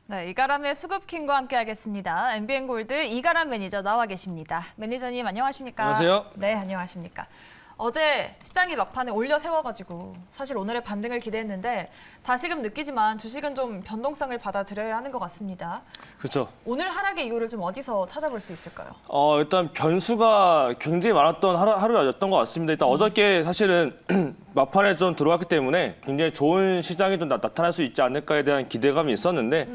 네, 이가람의 수급킹과 함께하겠습니다. MBN 골드 이가람 매니저 나와 계십니다. 매니저님 안녕하십니까? 안녕하세요. 네, 안녕하십니까? 어제 시장이 막판에 올려 세워가지고 사실 오늘의 반등을 기대했는데 다시금 느끼지만 주식은 좀 변동성을 받아들여야 하는 것 같습니다. 그렇죠. 오늘 하락의 이유를 좀 어디서 찾아볼 수 있을까요? 일단 변수가 굉장히 많았던 하루였던 것 같습니다. 일단 어저께 사실은 막판에 좀 들어왔기 때문에 굉장히 좋은 시장이 좀 나타날 수 있지 않을까에 대한 기대감이 있었는데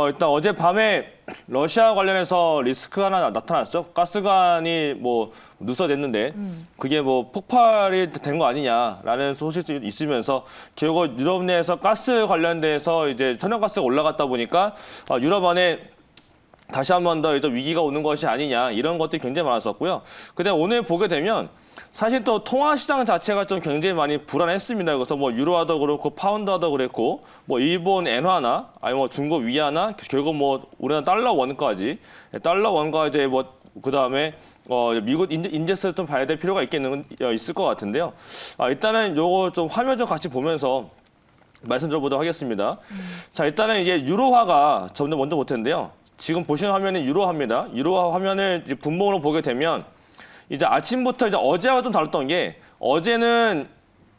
일단 어젯밤에 러시아 관련해서 리스크가 하나 나타났죠. 가스관이 뭐 누설됐는데 그게 뭐 폭발이 된 거 아니냐라는 소식이 있으면서 결국 유럽 내에서 가스 관련돼서 이제 천연가스가 올라갔다 보니까 유럽 안에 다시 한 번 더 위기가 오는 것이 아니냐 이런 것들이 굉장히 많았었고요. 근데 오늘 보게 되면 사실 또 통화 시장 자체가 좀 굉장히 많이 불안했습니다. 그래서 뭐 유로화도 그렇고 파운드화도 그랬고 뭐 일본 엔화나 아니 뭐 중국 위안화 결국 뭐 우리나라 달러 원까지 달러 원과 이제 뭐 그다음에 미국 인덱스를 좀 봐야 될 필요가 있을 것 같은데요. 일단은 요거 좀 화면 좀 같이 보면서 말씀드려보도록 하겠습니다. 자, 일단은 이제 유로화가 점점 먼저 볼 텐데요. 지금 보시는 화면은 유로화입니다. 유로화 화면을 이제 분봉으로 보게 되면 이제 아침부터 이제 어제와 좀 다뤘던 게 어제는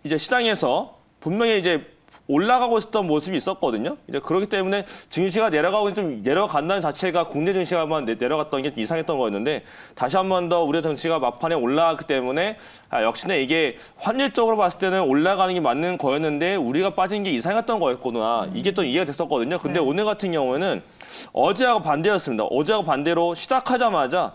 이제 시장에서 분명히 이제 올라가고 있었던 모습이 있었거든요. 이제 그렇기 때문에 증시가 내려가고 좀 내려간다는 자체가 국내 증시가 한번 내려갔던 게 이상했던 거였는데 다시 한 번 더 우리 증시가 막판에 올라갔기 때문에 역시나 이게 환율적으로 봤을 때는 올라가는 게 맞는 거였는데 우리가 빠진 게 이상했던 거였구나. 이게 좀 이해가 됐었거든요. 근데 네. 오늘 같은 경우에는 어제하고 반대였습니다. 어제하고 반대로 시작하자마자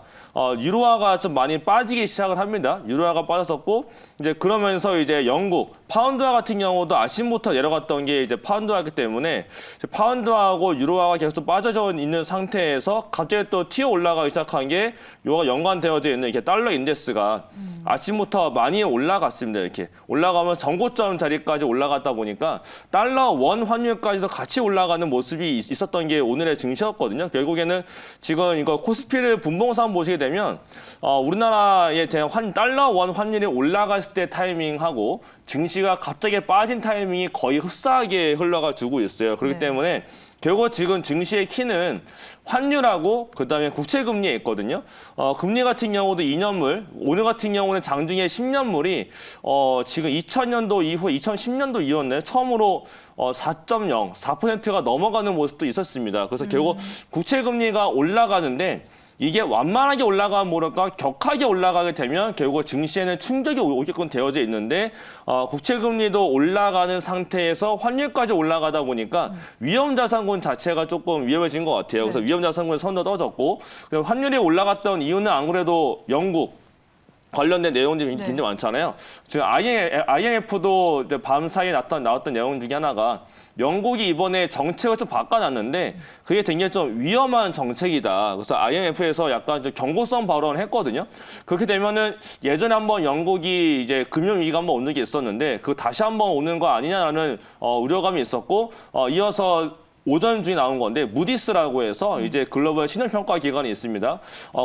유로화가 좀 많이 빠지기 시작을 합니다. 유로화가 빠졌었고 이제 그러면서 이제 영국 파운드화 같은 경우도 아침부터 내려갔던 게 이제 파운드화이기 때문에 파운드화하고 유로화가 계속 빠져져 있는 상태에서 갑자기 또 튀어 올라가기 시작한 게 요가 연관되어져 있는 이렇게 달러 인덱스가 아침부터 많이 올라갔습니다. 이렇게 올라가면 전고점 자리까지 올라갔다 보니까 달러 원 환율까지도 같이 올라가는 모습이 있었던 게 오늘의 증시였거든요. 결국에는 지금 이거 코스피를 분봉상 보시게 되면 우리나라에 대한 달러 원 환율이 올라갔을 때 타이밍하고 증시가 갑자기 빠진 타이밍이 거의 흡사하게 흘러가지고 있어요. 그렇기 네. 때문에 결국 지금 증시의 키는 환율하고 그다음에 국채금리에 있거든요. 금리 같은 경우도 2년물, 오늘 같은 경우는 장중에 10년물이 지금 2000년도 이후 2010년도 이후였나요? 처음으로 4.0, 4%가 넘어가는 모습도 있었습니다. 그래서 결국 국채금리가 올라가는데 이게 완만하게 올라가면 모를까 격하게 올라가게 되면 결국 증시에는 충격이 오게끔 되어져 있는데 국채금리도 올라가는 상태에서 환율까지 올라가다 보니까 위험자산군 자체가 조금 위험해진 것 같아요. 그래서 네. 위험자산군 선도 떨어졌고 환율이 올라갔던 이유는 안 그래도 영국 관련된 내용들이 네. 굉장히 많잖아요. 지금 IMF도 밤 사이에 나왔던 내용 중에 하나가 영국이 이번에 정책을 좀 바꿔놨는데 그게 굉장히 좀 위험한 정책이다. 그래서 IMF에서 약간 좀 경고성 발언을 했거든요. 그렇게 되면은 예전에 한번 영국이 이제 금융위기가 한번 온 적이 있었는데 그 다시 한번 오는 거 아니냐라는 우려감이 있었고 이어서 오전 중에 나온 건데 무디스라고 해서 이제 글로벌 신용평가 기관이 있습니다.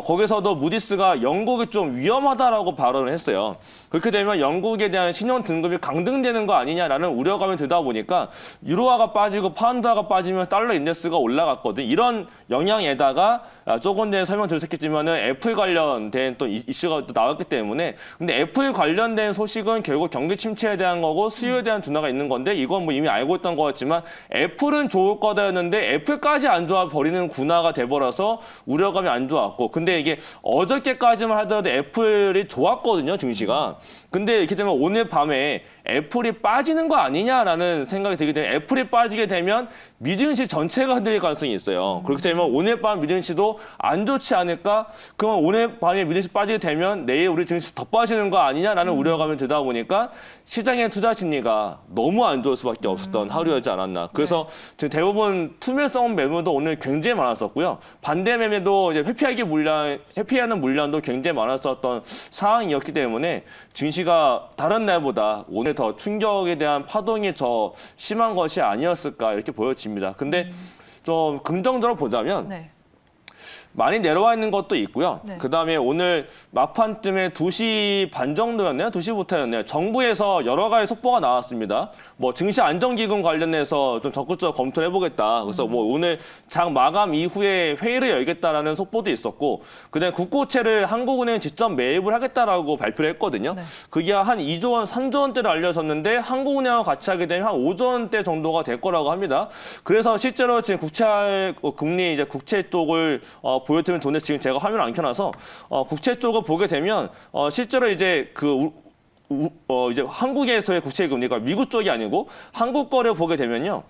거기서도 무디스가 영국이 좀 위험하다라고 발언을 했어요. 그렇게 되면 영국에 대한 신용 등급이 강등되는 거 아니냐라는 우려감이 들다 보니까 유로화가 빠지고 파운드화가 빠지면 달러 인덱스가 올라갔거든. 이런 영향에다가 조금 전에 설명드릴 수 있겠지만은 애플 관련된 또 이슈가 또 나왔기 때문에 근데 애플 관련된 소식은 결국 경기 침체에 대한 거고 수요에 대한 둔화가 있는 건데 이건 뭐 이미 알고 있던 거였지만 애플은 좋을 거다였는데 애플까지 안 좋아 버리는 군화가 돼버려서 우려감이 안 좋았고 근데 이게 어저께까지만 하더라도 애플이 좋았거든요 증시가. 근데 이렇게 되면 오늘 밤에 애플이 빠지는 거 아니냐라는 생각이 들게 되면 애플이 빠지게 되면 미증시 전체가 흔들릴 가능성이 있어요. 그렇게 되면 오늘 밤 미증시도 안 좋지 않을까? 그러면 오늘 밤에 미증시 빠지게 되면 내일 우리 증시 더 빠지는 거 아니냐라는 우려감이 들다 보니까 시장의 투자 심리가 너무 안 좋을 수밖에 없었던 하루였지 않았나. 그래서 지금 대부분 투매성 매물도 오늘 굉장히 많았었고요. 반대 매매도 이제 회피하는 물량도 굉장히 많았었던 상황이었기 때문에 증시가 다른 날보다 오늘 더 충격에 대한 파동이 더 심한 것이 아니었을까 이렇게 보여집니다. 근데 좀 긍정적으로 보자면 네. 많이 내려와 있는 것도 있고요. 네. 그다음에 오늘 막판쯤에 2시 반 정도였네요. 2시부터였네요. 정부에서 여러 가지 속보가 나왔습니다. 뭐 증시 안정기금 관련해서 좀 적극적으로 검토를 해보겠다. 그래서 뭐 오늘 장 마감 이후에 회의를 열겠다라는 속보도 있었고, 그다음에 국고채를 한국은행 직접 매입을 하겠다라고 발표를 했거든요. 네. 그게 한 2조 원, 3조 원대로 알려졌는데 한국은행과 같이 하게 되면 한 5조 원대 정도가 될 거라고 합니다. 그래서 실제로 지금 금리 이제 국채 쪽을 보여드리는 돈에 지금 제가 화면을 안 켜놔서 국채 쪽을 보게 되면 실제로 이제 이제 한국에서의 국채 금리가 미국 쪽이 아니고 한국 거를 보게 되면요.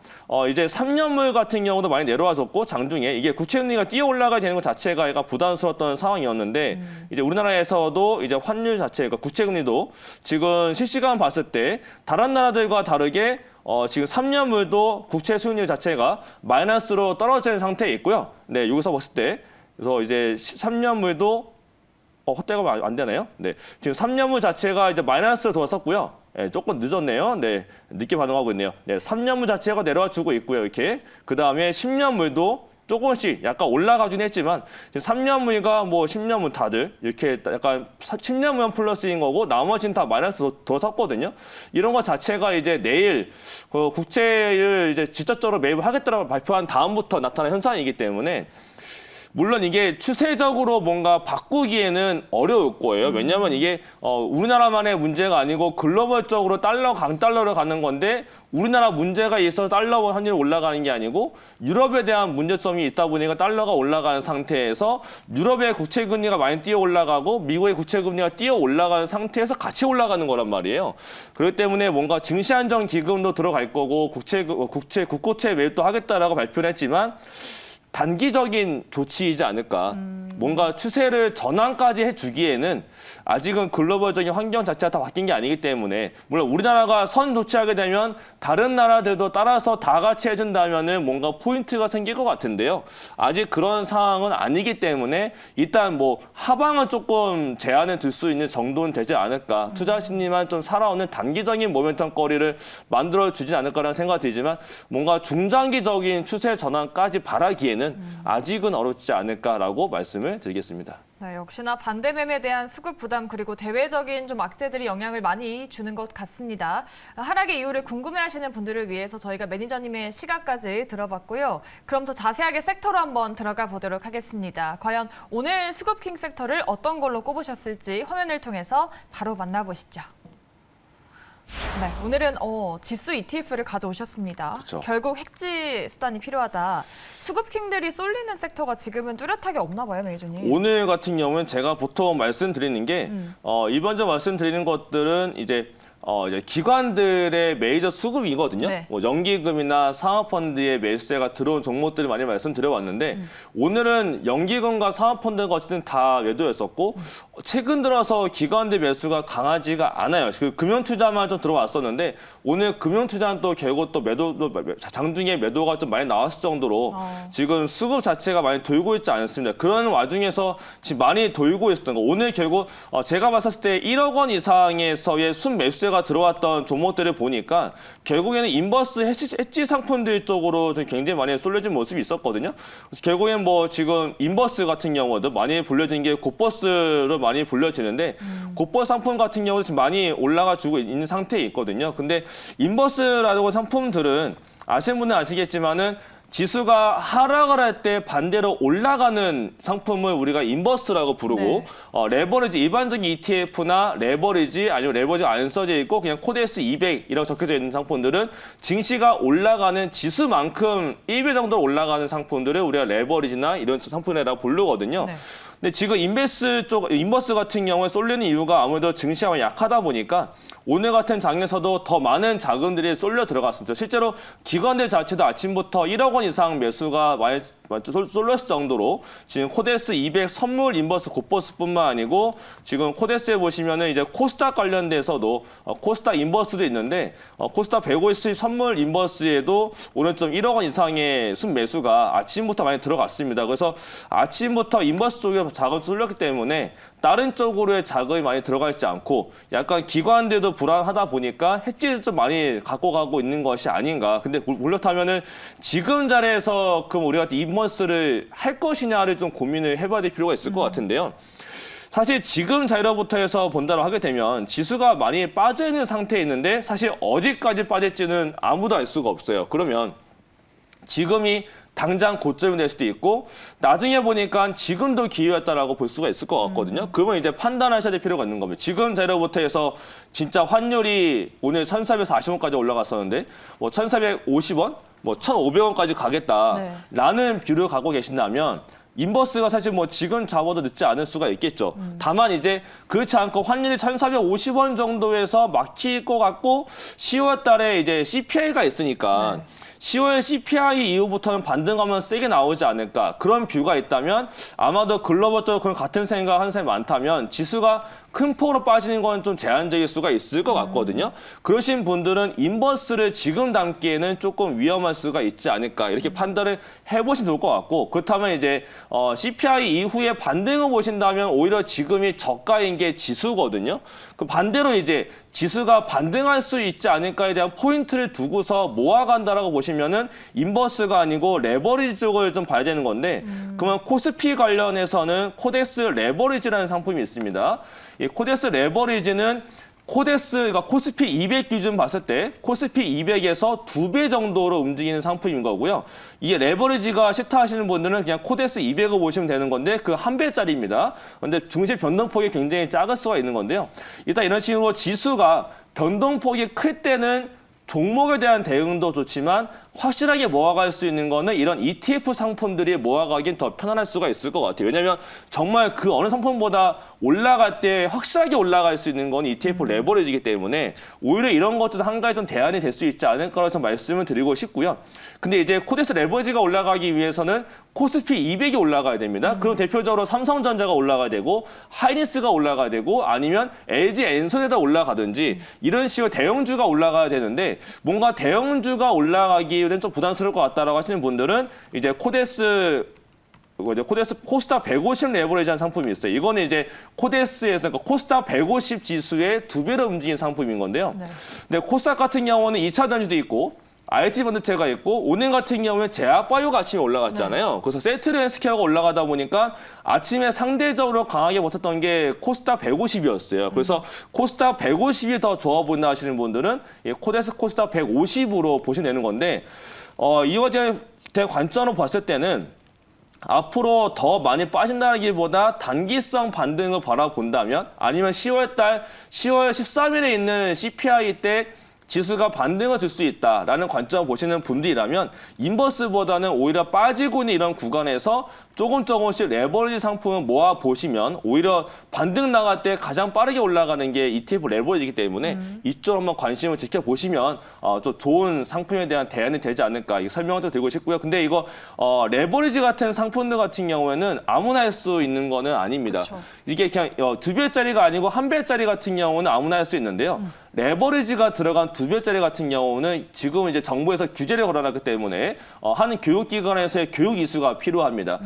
이제 3년물 같은 경우도 많이 내려와줬고 장중에 이게 국채 금리가 뛰어 올라가야 되는 것 자체가 약간 부담스러웠던 상황이었는데 이제 우리나라에서도 이제 환율 자체가 국채 금리도 지금 실시간 봤을 때 다른 나라들과 다르게 지금 3년물도 국채 수익률 자체가 마이너스로 떨어지는 상태에 있고요. 네, 여기서 봤을 때 그래서 이제 3년물도 헛되가 안 되나요? 네, 지금 3년물 자체가 이제 마이너스로 들어섰고요. 네, 조금 늦었네요. 네, 늦게 반응하고 있네요. 네, 3년물 자체가 내려와 주고 있고요. 이렇게 그 다음에 10년물도 조금씩 약간 올라가긴 했지만 3년물과 뭐 10년물 다들 이렇게 약간 10년물만 플러스인 거고 나머지는 다 마이너스 더 섰거든요. 이런 것 자체가 이제 내일 그 국채를 이제 직접적으로 매입을 하겠다라고 발표한 다음부터 나타난 현상이기 때문에 물론 이게 추세적으로 뭔가 바꾸기에는 어려울 거예요. 왜냐하면 이게 우리나라만의 문제가 아니고 글로벌적으로 강달러로 가는 건데 우리나라 문제가 있어서 달러 환율이 올라가는 게 아니고 유럽에 대한 문제점이 있다 보니까 달러가 올라가는 상태에서 유럽의 국채 금리가 많이 뛰어 올라가고 미국의 국채 금리가 뛰어 올라가는 상태에서 같이 올라가는 거란 말이에요. 그렇기 때문에 뭔가 증시 안정 기금도 들어갈 거고 국고채 매입도 하겠다라고 발표를 했지만 단기적인 조치이지 않을까. 뭔가 추세를 전환까지 해주기에는 아직은 글로벌적인 환경 자체가 다 바뀐 게 아니기 때문에 물론 우리나라가 선 조치하게 되면 다른 나라들도 따라서 다 같이 해준다면은 뭔가 포인트가 생길 것 같은데요. 아직 그런 상황은 아니기 때문에 일단 뭐 하방은 조금 제한을 둘 수 있는 정도는 되지 않을까. 투자 심리만 좀 살아오는 단기적인 모멘텀 거리를 만들어주진 않을까라는 생각이 들지만 뭔가 중장기적인 추세 전환까지 바라기에는 아직은 어렵지 않을까라고 말씀을 드리겠습니다. 네, 역시나 반대매매에 대한 수급 부담 그리고 대외적인 좀 악재들이 영향을 많이 주는 것 같습니다. 하락의 이유를 궁금해하시는 분들을 위해서 저희가 매니저님의 시각까지 들어봤고요. 그럼 더 자세하게 섹터로 한번 들어가 보도록 하겠습니다. 과연 오늘 수급킹 섹터를 어떤 걸로 꼽으셨을지 화면을 통해서 바로 만나보시죠. 네, 오늘은 지수 ETF를 가져오셨습니다. 그렇죠. 결국 핵지 수단이 필요하다. 수급킹들이 쏠리는 섹터가 지금은 뚜렷하게 없나 봐요, 매니저님. 오늘 같은 경우는 제가 보통 말씀드리는 게 이번에 말씀드리는 것들은 이제 기관들의 메이저 수급이거든요. 네. 뭐 연기금이나 사모펀드의 매수세가 들어온 종목들을 많이 말씀드려왔는데 오늘은 연기금과 사모펀드가 어쨌든 다 매도였었고 최근 들어서 기관들 매수가 강하지가 않아요. 그 금융투자만 좀 들어왔었는데 오늘 금융투자는 또 결국 또 장중에 매도가 좀 많이 나왔을 정도로 지금 수급 자체가 많이 돌고 있지 않습니다. 그런 와중에서 지금 많이 돌고 있었던 거. 오늘 결국 제가 봤을 때 1억 원 이상에서의 순매수세가 들어왔던 종목들을 보니까 결국에는 인버스 해지 상품들 쪽으로 좀 굉장히 많이 쏠려진 모습이 있었거든요. 그래서 결국엔 뭐 지금 인버스 같은 경우도 많이 불려진 게 곧버스로 많이 불려지는데 곧버스 상품 같은 경우도 지금 많이 올라가 주고 있는 상태에 있거든요. 근데 인버스라는 상품들은 아시는 분은 아시겠지만은 지수가 하락을 할 때 반대로 올라가는 상품을 우리가 인버스라고 부르고 네. 레버리지 일반적인 ETF나 레버리지 아니면 레버리지 안 써져 있고 그냥 코데스 200 이라고 적혀져 있는 상품들은 증시가 올라가는 지수만큼 1배 정도 올라가는 상품들을 우리가 레버리지나 이런 상품이라고 부르거든요. 네. 근데 지금 인버스 같은 경우에 쏠리는 이유가 아무래도 증시가 약하다 보니까 오늘 같은 장에서도 더 많은 자금들이 쏠려 들어갔습니다. 실제로 기관들 자체도 아침부터 1억 원 이상 매수가 많이 쏠렸을 정도로 지금 코데스 200 선물 인버스 곧버스뿐만 아니고 지금 코데스에 보시면은 이제 코스닥 관련돼서도 코스닥 인버스도 있는데 코스닥 150 선물 인버스에도 오늘 좀 1억 원 이상의 순매수가 아침부터 많이 들어갔습니다. 그래서 아침부터 인버스 쪽에 자금이 쏠렸기 때문에 다른 쪽으로의 자금이 많이 들어가 있지 않고 약간 기관들도 불안하다 보니까 해지를 좀 많이 갖고 가고 있는 것이 아닌가. 근데 그렇다면은 지금 자리에서 그럼 우리가 인버스를 할 것이냐를 좀 고민을 해봐야 될 필요가 있을 것 같은데요. 사실 지금 자리로부터 해서 본다고 하게 되면 지수가 많이 빠져 있는 상태에 있는데 사실 어디까지 빠질지는 아무도 알 수가 없어요. 그러면 지금이 당장 고점이 될 수도 있고 나중에 보니까 지금도 기회였다라고 볼 수가 있을 것 같거든요. 그러면 이제 판단하셔야 될 필요가 있는 겁니다. 지금 자리로부터 해서 진짜 환율이 오늘 1,440원까지 올라갔었는데 뭐 1,450원, 뭐 1,500원까지 가겠다라는 뷰를 갖고 계신다면 인버스가 사실 뭐 지금 잡아도 늦지 않을 수가 있겠죠. 다만 이제 그렇지 않고 환율이 1,450원 정도에서 막힐 것 같고 10월 달에 이제 CPI가 있으니까 10월 CPI 이후부터는 반등하면 세게 나오지 않을까 그런 뷰가 있다면 아마도 글로벌적으로 그런 같은 생각하는 사람이 많다면 지수가 큰 폭으로 빠지는 건 좀 제한적일 수가 있을 것 같거든요. 그러신 분들은 인버스를 지금 담기에는 조금 위험할 수가 있지 않을까 이렇게 판단을 해보시면 좋을 것 같고 그렇다면 이제 CPI 이후에 반등을 보신다면 오히려 지금이 저가인 게 지수거든요. 그 반대로 이제 지수가 반등할 수 있지 않을까에 대한 포인트를 두고서 모아간다라고 보시면은 인버스가 아니고 레버리지 쪽을 좀 봐야 되는 건데 그러면 코스피 관련해서는 코덱스 레버리지라는 상품이 있습니다. 이 코덱스 레버리지는 그러니까 코스피 200 기준 봤을 때 코스피 200에서 2배 정도로 움직이는 상품인 거고요. 이게 레버리지가 싫다 하시는 분들은 그냥 코덱스 200을 보시면 되는 건데 그 한 배짜리입니다. 근데 중심 변동폭이 굉장히 작을 수가 있는 건데요. 일단 이런 식으로 지수가 변동폭이 클 때는 종목에 대한 대응도 좋지만 확실하게 모아갈 수 있는 거는 이런 ETF 상품들이 모아가긴 더 편안할 수가 있을 것 같아요. 왜냐하면 정말 그 어느 상품보다 올라갈 때 확실하게 올라갈 수 있는 건 ETF 레버리지이기 때문에 오히려 이런 것도 한 가지 좀 대안이 될 수 있지 않을까라고 좀 말씀을 드리고 싶고요. 근데 이제 코덱스 레버리지가 올라가기 위해서는 코스피 200이 올라가야 됩니다. 그럼 대표적으로 삼성전자가 올라가야 되고 하이닉스가 올라가야 되고 아니면 LG 엔솔에다 올라가든지 이런 식으로 대형주가 올라가야 되는데 뭔가 대형주가 올라가기에는 좀 부담스러울 것 같다라고 하시는 분들은 이제 코스닥 150 레버리지한 상품이 있어요. 이거는 이제 코덱스에서 그러니까 코스닥 150 지수의 2배로 움직이는 상품인 건데요. 근데 코스닥 같은 경우는 2차 전지도 있고 IT 반도체가 있고 오늘 같은 경우에 제약바이오가 아침에 올라갔잖아요. 그래서 세트리 헬스케어가 올라가다 보니까 아침에 상대적으로 강하게 버텼던 게 코스닥 150이었어요. 그래서 코스닥 150이 더 좋아 보인다 하시는 분들은 코덱스 코스닥 150으로 보시면 되는 건데 이거에 대한 관점으로 봤을 때는 앞으로 더 많이 빠진다기보다 단기성 반등을 바라본다면 아니면 10월 13일에 있는 CPI 때 지수가 반등을 줄 수 있다라는 관점을 보시는 분들이라면 인버스보다는 오히려 빠지고 있는 이런 구간에서 조금씩 레버리지 상품을 모아보시면 오히려 반등 나갈 때 가장 빠르게 올라가는 게 ETF 레버리지이기 때문에 이쪽 한번 관심을 지켜보시면 좀 좋은 상품에 대한 대안이 되지 않을까 이 설명을 좀 드리고 싶고요. 근데 이거 레버리지 같은 상품들 같은 경우에는 아무나 할 수 있는 거는 아닙니다. 그쵸. 이게 그냥 2배짜리가 아니고 1배짜리 같은 경우는 아무나 할 수 있는데요. 레버리지가 들어간 2배짜리 같은 경우는 지금 이제 정부에서 규제를 걸어놨기 때문에 한 교육기관에서의 교육 이수가 필요합니다.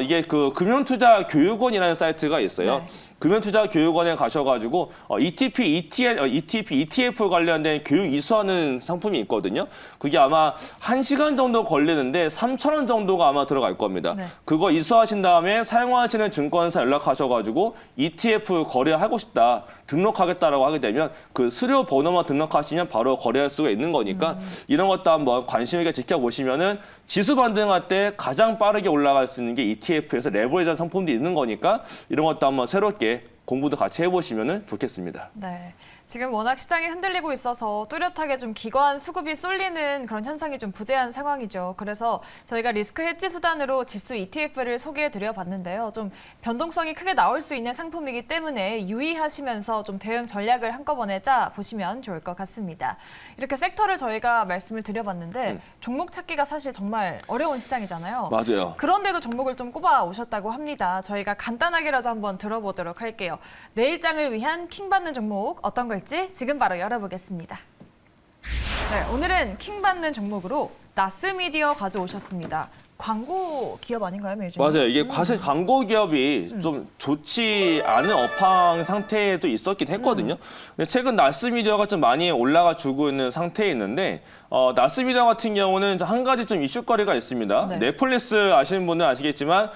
이게 그 금융투자교육원이라는 사이트가 있어요. 금융투자교육원에 가셔가지고 ETF 관련된 교육 이수하는 상품이 있거든요. 그게 아마 1시간 정도 걸리는데 3,000원 정도가 아마 들어갈 겁니다. 그거 이수하신 다음에 사용하시는 증권사 연락하셔가지고 ETF 거래하고 싶다, 등록하겠다라고 하게 되면 그 수료 번호만 등록하시면 바로 거래할 수가 있는 거니까 이런 것도 한번 관심 있게 지켜보시면은 지수 반등할 때 가장 빠르게 올라갈 수 있는 게 ETF에서 레버리지 상품도 있는 거니까 이런 것도 한번 새롭게 공부도 같이 해보시면 좋겠습니다. 네. 지금 워낙 시장이 흔들리고 있어서 뚜렷하게 좀 기관 수급이 쏠리는 그런 현상이 좀 부재한 상황이죠. 그래서 저희가 리스크 해지 수단으로 지수 ETF를 소개해드려 봤는데요. 좀 변동성이 크게 나올 수 있는 상품이기 때문에 유의하시면서 좀 대응 전략을 한꺼번에 짜 보시면 좋을 것 같습니다. 이렇게 섹터를 저희가 말씀을 드려봤는데 종목 찾기가 사실 정말 어려운 시장이잖아요. 맞아요. 그런데도 종목을 좀 꼽아 오셨다고 합니다. 저희가 간단하게라도 한번 들어보도록 할게요. 내일장을 위한 킹받는 종목 어떤 걸지 지금 바로 열어보겠습니다. 네, 오늘은 킹받는 종목으로 나스미디어 가져오셨습니다. 광고 기업 아닌가요, 매니저님? 맞아요. 이게 사실 광고 기업이 좀 좋지 않은 업황 상태에도 있었긴 했거든요. 근데 최근 나스미디어가 좀 많이 올라가 주고 있는 상태에 있는데 나스미디어 같은 경우는 한 가지 좀 이슈거리가 있습니다. 네. 넷플릭스 아시는 분은 아시겠지만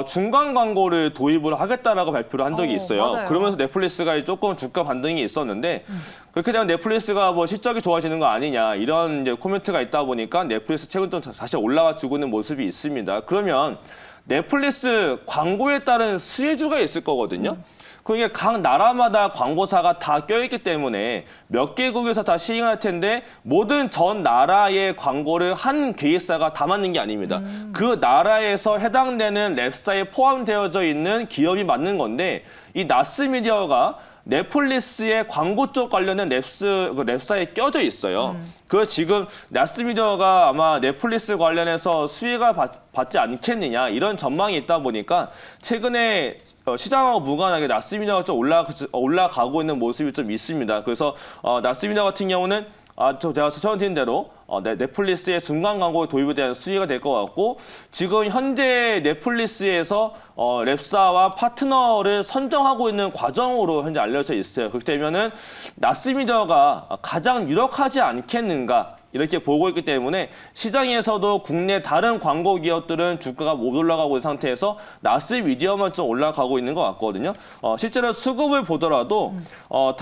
중간 광고를 도입을 하겠다라고 발표를 한 적이 있어요. 맞아요. 그러면서 넷플릭스가 조금 주가 반등이 있었는데 그렇게 되면 넷플릭스가 뭐 실적이 좋아지는 거 아니냐 이런 이제 코멘트가 있다 보니까 넷플릭스 최근 좀 다시 올라가 주고 있는 모습이 있습니다. 그러면 넷플릭스 광고에 따른 수혜주가 있을 거거든요. 그게 각 나라마다 광고사가 다 껴있기 때문에 몇 개국에서 다 시행할 텐데 모든 전 나라의 광고를 한 기획사가 다 맞는 게 아닙니다. 그 나라에서 해당되는 랩사에 포함되어져 있는 기업이 맞는 건데 이 나스미디어가 넷플릭스의 광고 쪽 관련된 랩사에 껴져 있어요. 그 지금 나스미디어가 아마 넷플릭스 관련해서 수혜가 받지 않겠느냐 이런 전망이 있다 보니까 최근에 시장하고 무관하게 나스미디어가 좀 올라가고 있는 모습이 좀 있습니다. 그래서 나스미디어 같은 경우는 제가 처음 드린 대로 넷플릭스의 중간 광고 도입에 대한 수혜가 될 것 같고 지금 현재 넷플릭스에서 랩사와 파트너를 선정하고 있는 과정으로 현재 알려져 있어요. 그렇게 되면은 나스미디어가 가장 유력하지 않겠는가 이렇게 보고 있기 때문에 시장에서도 국내 다른 광고 기업들은 주가가 못 올라가고 있는 상태에서 나스미디어만 좀 올라가고 있는 것 같거든요. 실제로 수급을 보더라도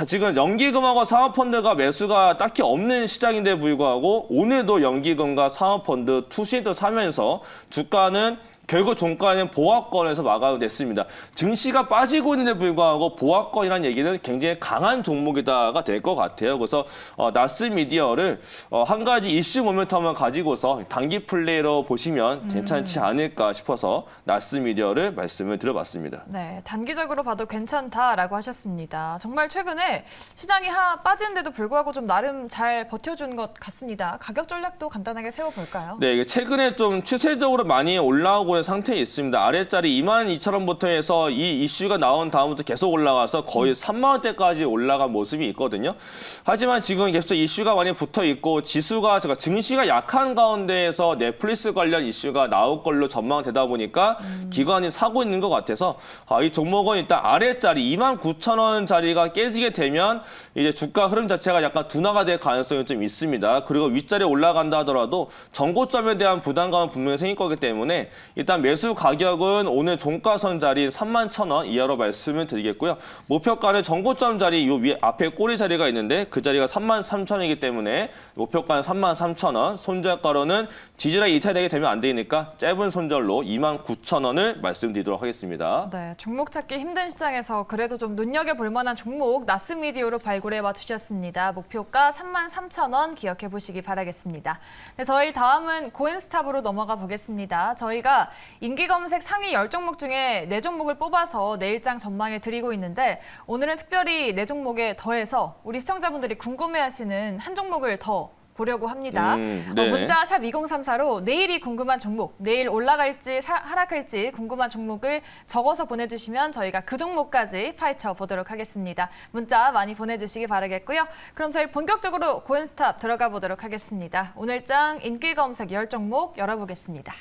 지금 연기금하고 사모펀드가 매수가 딱히 없는 시장인데 불구하고 오늘도 연기금과 사모펀드 투신도 사면서 주가는 결국 종가는 보합권에서 마감됐습니다. 증시가 빠지고 있는데 불구하고 보합권이라는 얘기는 굉장히 강한 종목이다가 될 것 같아요. 그래서 나스미디어를 한 가지 이슈 모멘텀을 가지고서 단기 플레이로 보시면 괜찮지 않을까 싶어서 나스미디어를 말씀을 드려봤습니다. 네, 단기적으로 봐도 괜찮다라고 하셨습니다. 정말 최근에 시장이 빠지는데도 불구하고 좀 나름 잘 버텨준 것 같습니다. 가격 전략도 간단하게 세워볼까요? 네, 이게 최근에 좀 추세적으로 많이 올라오고 있는 상태에 있습니다. 아래자리 22,000원부터 해서 이 이슈가 나온 다음부터 계속 올라가서 거의 3만 원대까지 올라간 모습이 있거든요. 하지만 지금 계속 이슈가 많이 붙어 있고 지수가 증시가 약한 가운데에서 넷플릭스 관련 이슈가 나올 걸로 전망되다 보니까 기관이 사고 있는 것 같아서 이 종목은 일단 아래자리 29,000원 자리가 깨지게 되면 이제 주가 흐름 자체가 약간 둔화가 될 가능성이 좀 있습니다. 그리고 윗자리에 올라간다 하더라도 정고점에 대한 부담감은 분명히 생길 거기 때문에 일단 매수 가격은 오늘 종가선 자리 31,000원 이하로 말씀을 드리겠고요. 목표가는 정고점 자리 요 위에 앞에 꼬리 자리가 있는데 그 자리가 33,000원이기 때문에 목표가는 33,000원, 손절가로는 지지라인 이탈되게 되면 안 되니까 짧은 손절로 29,000원을 말씀드리도록 하겠습니다. 네, 종목 찾기 힘든 시장에서 그래도 좀 눈여겨볼 만한 종목 나스미디어로 발굴해 와주셨습니다. 목표가 33,000원 기억해 보시기 바라겠습니다. 네, 저희 다음은 고엔스탑으로 넘어가 보겠습니다. 저희가 인기 검색 상위 10종목 중에 4종목을 뽑아서 내일장 전망해 드리고 있는데 오늘은 특별히 4종목에 더해서 우리 시청자분들이 궁금해하시는 한 종목을 더 보려고 합니다. 네. 문자 샵 2034로 내일이 궁금한 종목, 내일 올라갈지 하락할지 궁금한 종목을 적어서 보내주시면 저희가 그 종목까지 파헤쳐 보도록 하겠습니다. 문자 많이 보내주시기 바라겠고요. 그럼 저희 본격적으로 고엔스탑 들어가 보도록 하겠습니다. 오늘장 인기 검색 10종목 열어보겠습니다.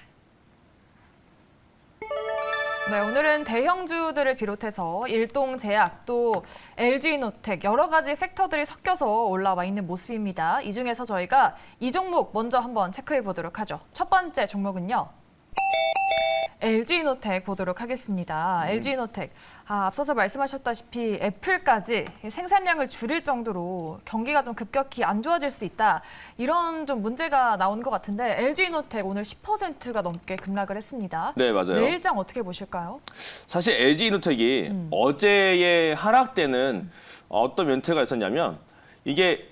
네, 오늘은 대형주들을 비롯해서 일동제약 또 LG노텍 여러 가지 섹터들이 섞여서 올라와 있는 모습입니다. 이 중에서 저희가 이 종목 먼저 한번 체크해 보도록 하죠. 첫 번째 종목은요. LG노텍 보도록 하겠습니다. LG노텍, 앞서서 말씀하셨다시피 애플까지 생산량을 줄일 정도로 경기가 좀 급격히 안 좋아질 수 있다. 이런 좀 문제가 나오는 것 같은데 LG노텍 오늘 10%가 넘게 급락을 했습니다. 네, 맞아요. 내일장 어떻게 보실까요? 사실 LG노텍이 어제의 하락 때는 어떤 멘트가 있었냐면 이게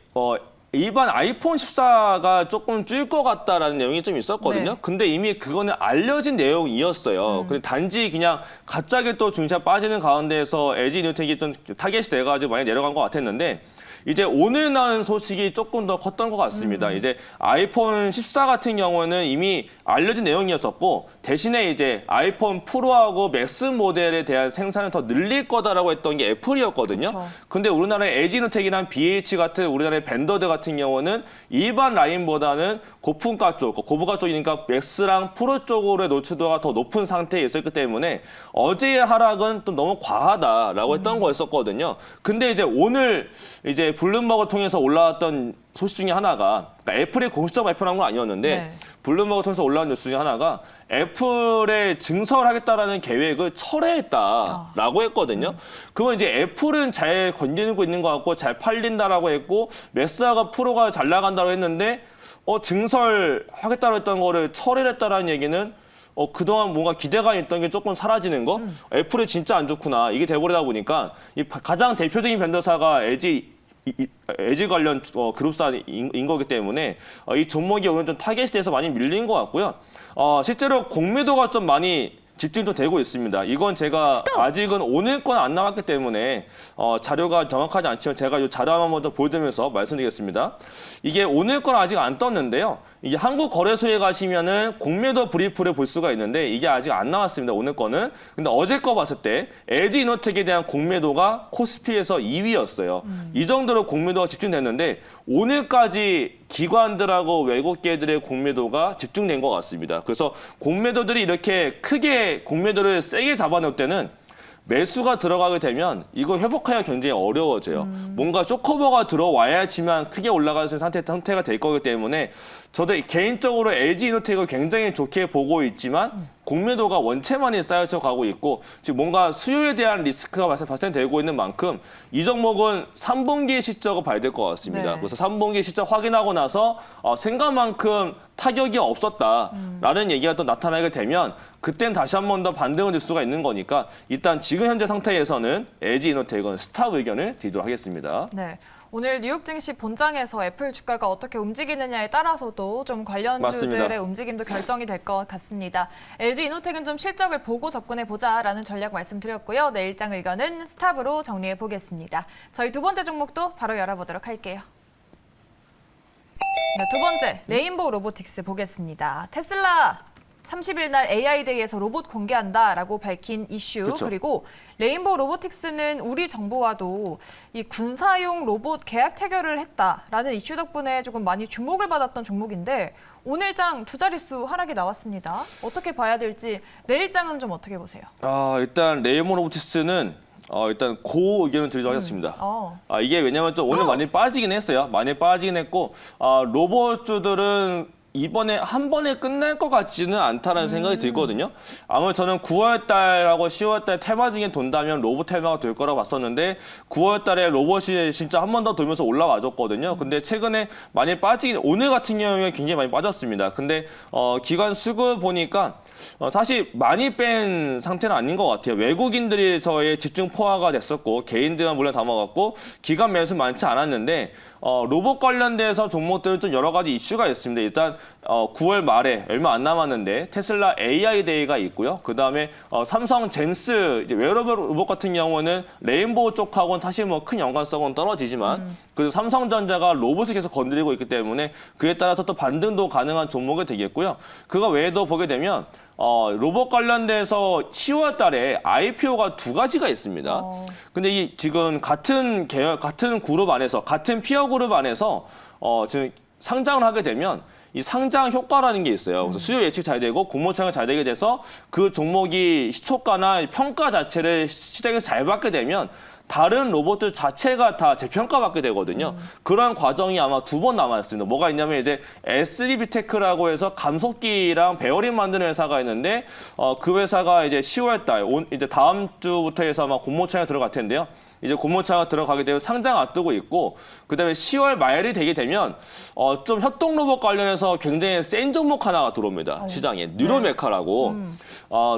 일반 아이폰 14가 조금 줄 것 같다라는 내용이 좀 있었거든요. 네. 근데 이미 그거는 알려진 내용이었어요. 근데 단지 그냥 갑자기 또 증시가 빠지는 가운데에서 LG노텍이 좀 타겟이 돼가지고 많이 내려간 것 같았는데 이제 오늘 나온 소식이 조금 더 컸던 것 같습니다. 이제 아이폰 14 같은 경우는 이미 알려진 내용이었었고 대신에 이제 아이폰 프로하고 맥스 모델에 대한 생산을 더 늘릴 거다라고 했던 게 애플이었거든요. 그렇죠. 근데 우리나라의 LG노텍이나 BH 같은 우리나라의 밴더드 같은 경우는 일반 라인보다는 고품가 쪽, 고부가 쪽이니까 맥스랑 프로 쪽으로의 노출도가 더 높은 상태에 있었기 때문에 어제의 하락은 좀 너무 과하다라고 했던 거였었거든요. 근데 이제 오늘 이제 블룸버그 통해서 올라왔던 소식 중에 하나가 그러니까 애플이 공식적 발표한 건 아니었는데 네. 블룸버그 통해서 올라온 뉴스 중에 하나가 애플에 증설을 하겠다라는 계획을 철회했다라고 했거든요. 그러면 이제 애플은 잘 건드리고 있는 것 같고 잘 팔린다라고 했고 맥스하고 프로가 잘 나간다고 했는데 증설하겠다고 했던 거를 철회를 했다라는 얘기는 그동안 뭔가 기대가 있던 게 조금 사라지는 거? 애플이 진짜 안 좋구나. 이게 돼버리다 보니까 이 가장 대표적인 밴더사가 LG 관련 그룹사인 거기 때문에 이 종목이 오늘 좀 타겟이 돼서 많이 밀린 것 같고요. 실제로 공매도가 좀 많이 집중이 좀 되고 있습니다. 이건 제가 아직은 오늘 건 안 나왔기 때문에 자료가 정확하지 않지만 제가 이 자료 한번 먼저 보여드리면서 말씀드리겠습니다. 이게 오늘 건 아직 안 떴는데요. 이게 한국거래소에 가시면은 공매도 브리프를 볼 수가 있는데 이게 아직 안 나왔습니다. 오늘 거는. 근데 어제 거 봤을 때 LG이노텍에 대한 공매도가 코스피에서 2위였어요. 이 정도로 공매도가 집중됐는데 오늘까지 기관들하고 외국계들의 공매도가 집중된 것 같습니다. 그래서 공매도들이 이렇게 크게 공매도를 세게 잡아놓을 때는 매수가 들어가게 되면 이거 회복하기가 굉장히 어려워져요. 뭔가 쇼커버가 들어와야지만 크게 올라가는 상태가 될 거기 때문에 저도 개인적으로 LG이노텍을 굉장히 좋게 보고 있지만 공매도가 원체만이 쌓여져 가고 있고 지금 뭔가 수요에 대한 리스크가 발생되고 있는 만큼 이 종목은 3분기 실적을 봐야 될 것 같습니다. 네. 그래서 3분기 실적 확인하고 나서 생각만큼 타격이 없었다라는 얘기가 또 나타나게 되면 그땐 다시 한 번 더 반등을 줄 수가 있는 거니까 일단 지금 현재 상태에서는 LG이노텍은 스탑 의견을 드리도록 하겠습니다. 네. 오늘 뉴욕 증시 본장에서 애플 주가가 어떻게 움직이느냐에 따라서도 좀 관련주들의 맞습니다. 움직임도 결정이 될 것 같습니다. LG이노텍은 좀 실적을 보고 접근해보자라는 전략 말씀드렸고요. 내일장 의견은 스탑으로 정리해보겠습니다. 저희 두 번째 종목도 바로 열어보도록 할게요. 네, 두 번째, 레인보우 로보틱스 보겠습니다. 테슬라 30일 날 AI데이에서 로봇 공개한다라고 밝힌 이슈 그쵸. 그리고 레인보우 로보틱스는 우리 정부와도 이 군사용 로봇 계약 체결을 했다라는 이슈 덕분에 조금 많이 주목을 받았던 종목인데 오늘장 두 자릿수 하락이 나왔습니다. 어떻게 봐야 될지 내일장은 좀 어떻게 보세요? 일단 레이모 로보티스는 일단 고 의견을 드리도록 하겠습니다. 이게 왜냐면 좀 오늘 많이 빠지긴 했어요. 많이 빠지긴 했고 로봇주들은 이번에 한 번에 끝날 것 같지는 않다는 생각이 들거든요. 아무래도 저는 9월 달하고 10월 달 테마 중에 돈다면 로봇 테마가 될 거라고 봤었는데 9월 달에 로봇이 진짜 한 번 더 돌면서 올라와줬거든요. 근데 최근에 많이 빠지긴 오늘 같은 경우에 굉장히 많이 빠졌습니다. 근데 기관 수급 보니까 사실 많이 뺀 상태는 아닌 것 같아요. 외국인들에서의 집중 포화가 됐었고 개인들은 물론 담아갔고 기관 매수 많지 않았는데 로봇 관련돼서 종목들은 좀 여러 가지 이슈가 있습니다. 일단 9월 말에 얼마 안 남았는데 테슬라 AI 데이가 있고요. 그 다음에 삼성 잼스 이제 웨어러블 로봇 같은 경우는 레인보우 쪽하고는 사실 뭐 큰 연관성은 떨어지지만 그래도 삼성전자가 로봇을 계속 건드리고 있기 때문에 그에 따라서 또 반등도 가능한 종목이 되겠고요. 그거 외에도 보게 되면 로봇 관련돼서 10월 달에 IPO가 두 가지가 있습니다. 근데 이 지금 같은 계열, 같은 그룹 안에서, 같은 피어 그룹 안에서 지금 상장을 하게 되면 이 상장 효과라는 게 있어요. 그래서 수요 예측 잘 되고 공모 참여 잘 되게 돼서 그 종목이 시초가나 평가 자체를 시장에서 잘 받게 되면 다른 로봇들 자체가 다 재평가받게 되거든요. 그런 과정이 아마 두 번 남았습니다. 뭐가 있냐면 이제 SDB테크라고 해서 감속기랑 베어링 만드는 회사가 있는데 그 회사가 이제 10월 달 이제 다음 주부터 해서 아마 공모처에 들어갈 텐데요. 이제 공모차가 들어가게 되면 상장 앞두고 있고 그다음에 10월 말이 되게 되면 좀 협동 로봇 관련해서 굉장히 센 종목 하나가 들어옵니다. 시장에 뉴로메카라고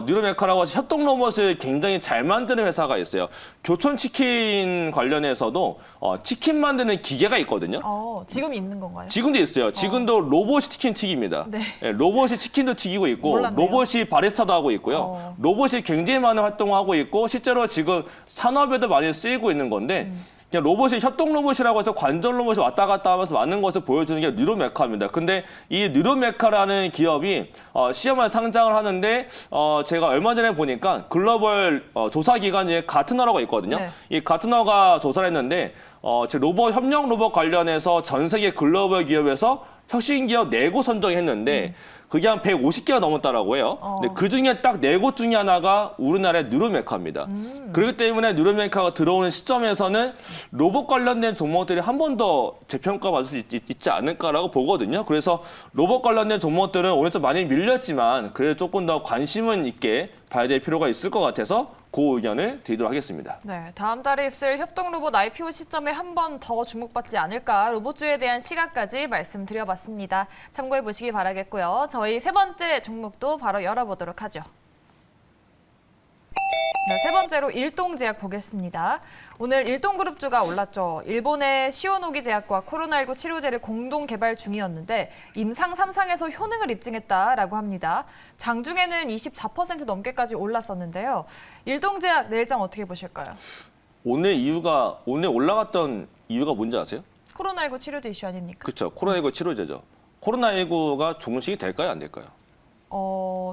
뉴로메카라고 해서 협동 로봇을 굉장히 잘 만드는 회사가 있어요. 교촌 치킨 관련해서도 치킨 만드는 기계가 있거든요. 지금 있는 건가요? 지금도 있어요. 지금도 로봇이 치킨 튀깁니다. 네. 네, 로봇이 치킨도 튀기고 있고 몰랐네요. 로봇이 바리스타도 하고 있고요. 로봇이 굉장히 많은 활동을 하고 있고 실제로 지금 산업에도 많이 쓰이고 있는 건데 그냥 로봇이 협동 로봇이라고 해서 관절 로봇이 왔다 갔다 하면서 맞는 것을 보여주는 게 뉴로메카입니다. 근데 이 뉴로메카라는 기업이 시험을 상장을 하는데 제가 얼마 전에 보니까 글로벌 조사 기관 중에 가트너라고 있거든요. 네. 이 가트너가 조사를 했는데 제 로봇 협력 로봇 관련해서 전 세계 글로벌 기업에서 혁신 기업 4곳 선정했는데 그게 한 150개가 넘었다라고 해요. 근데 그 중에 딱 4곳 중에 하나가 우리나라의 뉴로메카입니다. 그렇기 때문에 뉴로메카가 들어오는 시점에서는 로봇 관련된 종목들이 한 번 더 재평가받을 수 있지 않을까라고 보거든요. 그래서 로봇 관련된 종목들은 오늘 좀 많이 밀렸지만 그래도 조금 더 관심은 있게 봐야 될 필요가 있을 것 같아서 그 의견을 드리도록 하겠습니다. 네, 다음 달에 있을 협동 로봇 IPO 시점에 한 번 더 주목받지 않을까 로봇주에 대한 시각까지 말씀드려봤습니다. 참고해 보시기 바라겠고요. 저희 세 번째 종목도 바로 열어보도록 하죠. 네, 세 번째로 일동제약 보겠습니다. 오늘 일동그룹주가 올랐죠. 일본의 시오노기 제약과 코로나19 치료제를 공동 개발 중이었는데 임상 3상에서 효능을 입증했다라고 합니다. 장중에는 24% 넘게까지 올랐었는데요. 일동제약 내일장 어떻게 보실까요? 오늘 올라갔던 이유가 뭔지 아세요? 코로나19 치료제 이슈 아닙니까? 그렇죠. 코로나19 치료제죠. 코로나19가 종식이 될까요? 안 될까요?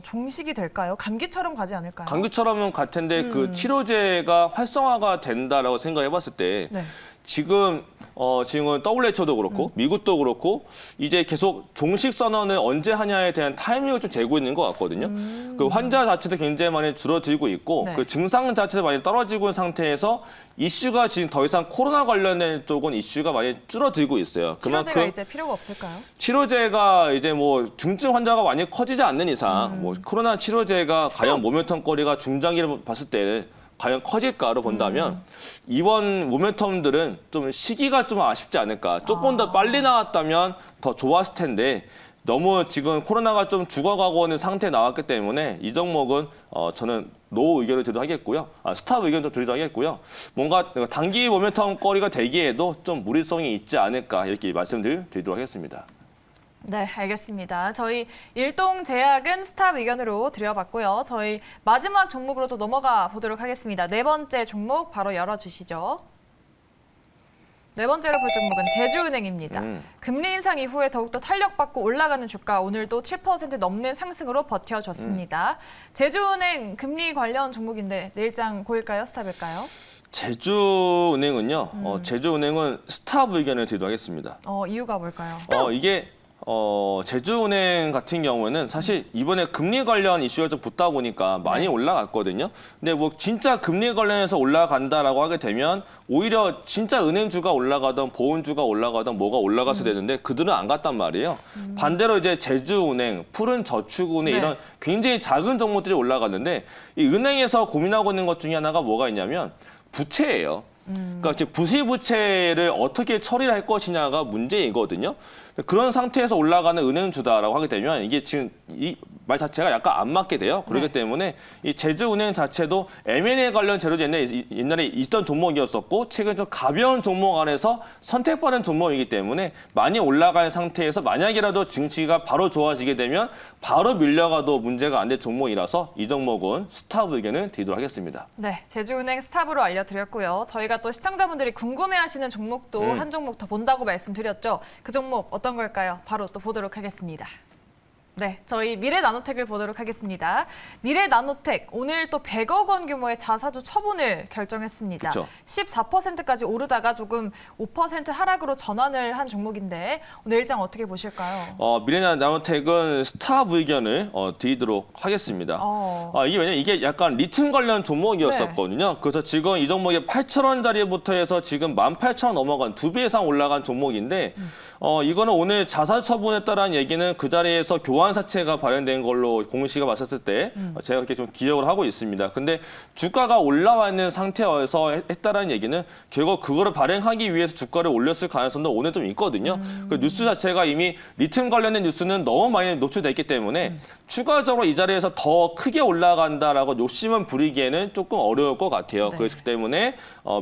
종식이 될까요? 감기처럼 가지 않을까요? 감기처럼은 갈 텐데 그 치료제가 활성화가 된다라고 생각해 봤을 때 네. 지금은 WHO도 그렇고 미국도 그렇고 이제 계속 종식 선언을 언제 하냐에 대한 타이밍을 좀 재고 있는 것 같거든요. 그 환자 자체도 굉장히 많이 줄어들고 있고 네. 그 증상 자체도 많이 떨어지고 있는 상태에서 이슈가 지금 더 이상 코로나 관련된 쪽은 이슈가 많이 줄어들고 있어요. 치료제가 이제 필요가 없을까요? 치료제가 이제 뭐 중증 환자가 많이 커지지 않는 이상 뭐 코로나 치료제가 과연 모멘텀거리가 중장기를 봤을 때 과연 커질까로 본다면 이번 모멘텀들은 좀 시기가 좀 아쉽지 않을까. 조금 더 빨리 나왔다면 더 좋았을 텐데 너무 지금 코로나가 좀 죽어가고 있는 상태에 나왔기 때문에 이 종목은 저는 노 의견을 드리도록 하겠고요. 스탑 의견 좀 드리도록 하겠고요. 뭔가 단기 모멘텀 거리가 되기에도 좀 무리성이 있지 않을까 이렇게 말씀드리도록 하겠습니다. 네, 알겠습니다. 저희 일동제약은 스탑 의견으로 드려봤고요. 저희 마지막 종목으로 또 넘어가 보도록 하겠습니다. 네 번째 종목 바로 열어주시죠. 네 번째로 볼 종목은 제주은행입니다. 금리 인상 이후에 더욱더 탄력받고 올라가는 주가 오늘도 7% 넘는 상승으로 버텨줬습니다. 제주은행 금리 관련 종목인데 내일장 고일까요? 스탑일까요? 제주은행은요. 제주은행은 스탑 의견을 드리도록 하겠습니다. 이유가 뭘까요? 이게 제주은행 같은 경우에는 사실 이번에 금리 관련 이슈가 좀 붙다 보니까 많이 올라갔거든요. 근데 뭐 진짜 금리 관련해서 올라간다라고 하게 되면 오히려 진짜 은행주가 올라가던 보험주가 올라가던 뭐가 올라가서 되는데 그들은 안 갔단 말이에요. 반대로 이제 제주은행, 푸른저축은행 네. 이런 굉장히 작은 종목들이 올라갔는데 이 은행에서 고민하고 있는 것 중에 하나가 뭐가 있냐면 부채예요. 그러니까 지금 부실부채를 어떻게 처리를 할 것이냐가 문제이거든요. 그런 상태에서 올라가는 은행주다라고 하게 되면 이게 지금 이 말 자체가 약간 안 맞게 돼요. 그렇기 네. 때문에 이 제주은행 자체도 M&A 관련 재료도 옛날에 있던 종목이었었고 최근 좀 가벼운 종목 안에서 선택받은 종목이기 때문에 많이 올라가는 상태에서 만약이라도 증시가 바로 좋아지게 되면 바로 밀려가도 문제가 안 될 종목이라서 이 종목은 스탑 의견을 드리도록 하겠습니다. 네, 제주은행 스탑으로 알려드렸고요. 저희가 또 시청자분들이 궁금해하시는 종목도 한 종목 더 본다고 말씀드렸죠. 그 종목 어떤 걸까요? 바로 또 보도록 하겠습니다. 네, 저희 미래나노텍을 보도록 하겠습니다. 미래나노텍 오늘 또 100억 원 규모의 자사주 처분을 결정했습니다. 그쵸. 14%까지 오르다가 조금 5% 하락으로 전환을 한 종목인데 오늘 일장 어떻게 보실까요? 미래나노텍은 스탑 의견을 드리도록 하겠습니다. 이게 왜냐면 이게 약간 리튬 관련 종목이었었거든요. 그래서 지금 이 종목이 8,000원짜리부터 해서 지금 18,000원 넘어간 2배 이상 올라간 종목인데 이거는 오늘 자사 처분했다라는 얘기는 그 자리에서 교환사채가 발행된 걸로 공시가 봤었을 때 제가 그렇게 좀 기억을 하고 있습니다. 근데 주가가 올라와 있는 상태에서 했다라는 얘기는 결국 그거를 발행하기 위해서 주가를 올렸을 가능성도 오늘 좀 있거든요. 그 뉴스 자체가 이미 리튬 관련된 뉴스는 너무 많이 노출돼 있기 때문에 추가적으로 이 자리에서 더 크게 올라간다라고 욕심을 부리기에는 조금 어려울 것 같아요. 네. 그렇기 때문에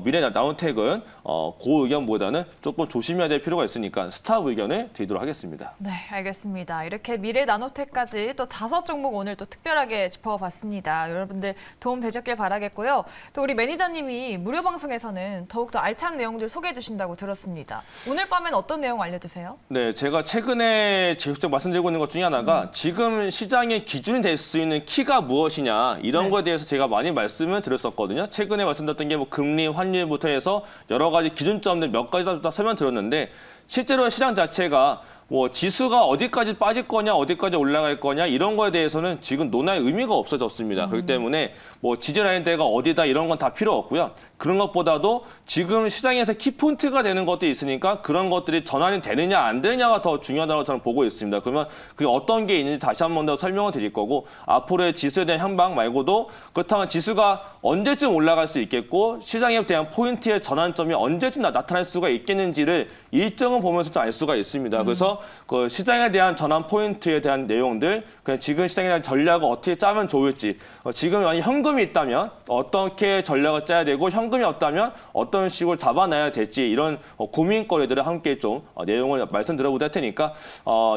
미래나노텍은 그 의견보다는 조금 조심해야 될 필요가 있으니까 스탑 의견을 드리도록 하겠습니다. 네, 알겠습니다. 이렇게 미래 나노텍까지 또 5종목 오늘 또 특별하게 짚어봤습니다. 여러분들 도움 되셨길 바라겠고요. 또 우리 매니저님이 무료 방송에서는 더욱더 알찬 내용들 소개해 주신다고 들었습니다. 오늘 밤엔 어떤 내용 알려주세요? 네, 제가 최근에 계속적 말씀드리고 있는 것 중에 하나가 지금 시장의 기준이 될 수 있는 키가 무엇이냐 이런 네. 거에 대해서 제가 많이 말씀을 드렸었거든요. 최근에 말씀드렸던 게 뭐 금리, 환율부터 해서 여러 가지 기준점들 몇 가지 다 설명드렸는데 실제로 시장 자체가 뭐 지수가 어디까지 빠질 거냐, 어디까지 올라갈 거냐 이런 거에 대해서는 지금 논할 의미가 없어졌습니다. 그렇기 때문에 뭐 지지라인대가 어디다 이런 건 다 필요 없고요. 그런 것보다도 지금 시장에서 키포인트가 되는 것도 있으니까 그런 것들이 전환이 되느냐 안 되느냐가 더 중요하다고 저는 보고 있습니다. 그러면 그게 어떤 게 있는지 다시 한 번 더 설명을 드릴 거고 앞으로의 지수에 대한 향방 말고도 그렇다면 지수가 언제쯤 올라갈 수 있겠고 시장에 대한 포인트의 전환점이 언제쯤 나타날 수가 있겠는지를 일정을 보면서 좀 알 수가 있습니다. 그래서 그 시장에 대한 전환 포인트에 대한 내용들, 그냥 지금 시장에 대한 전략을 어떻게 짜면 좋을지, 지금 만약 현금이 있다면 어떻게 전략을 짜야 되고 현금이 없다면 어떤 식으로 잡아놔야 될지 이런 고민거리들을 함께 좀 내용을 말씀드려보도록 할 테니까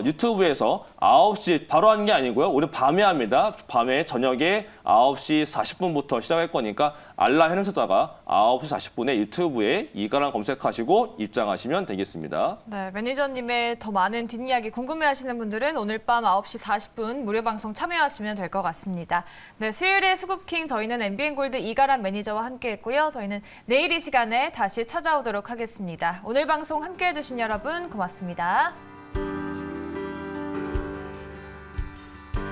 유튜브에서 9시 바로 하는 게 아니고요. 오늘 밤에 합니다. 밤에 저녁에 9시 40분부터 시작할 거니까 알람 해놓으셨다가 9시 40분에 유튜브에 이가람 검색하시고 입장하시면 되겠습니다. 네, 매니저님의 더 많은 뒷이야기 궁금해하시는 분들은 오늘 밤 9시 40분 무료 방송 참여하시면 될 것 같습니다. 네, 수요일의 수급킹 저희는 MBN골드 이가람 매니저와 함께했고요. 저희는 내일 이 시간에 다시 찾아오도록 하겠습니다. 오늘 방송 함께해 주신 여러분 고맙습니다.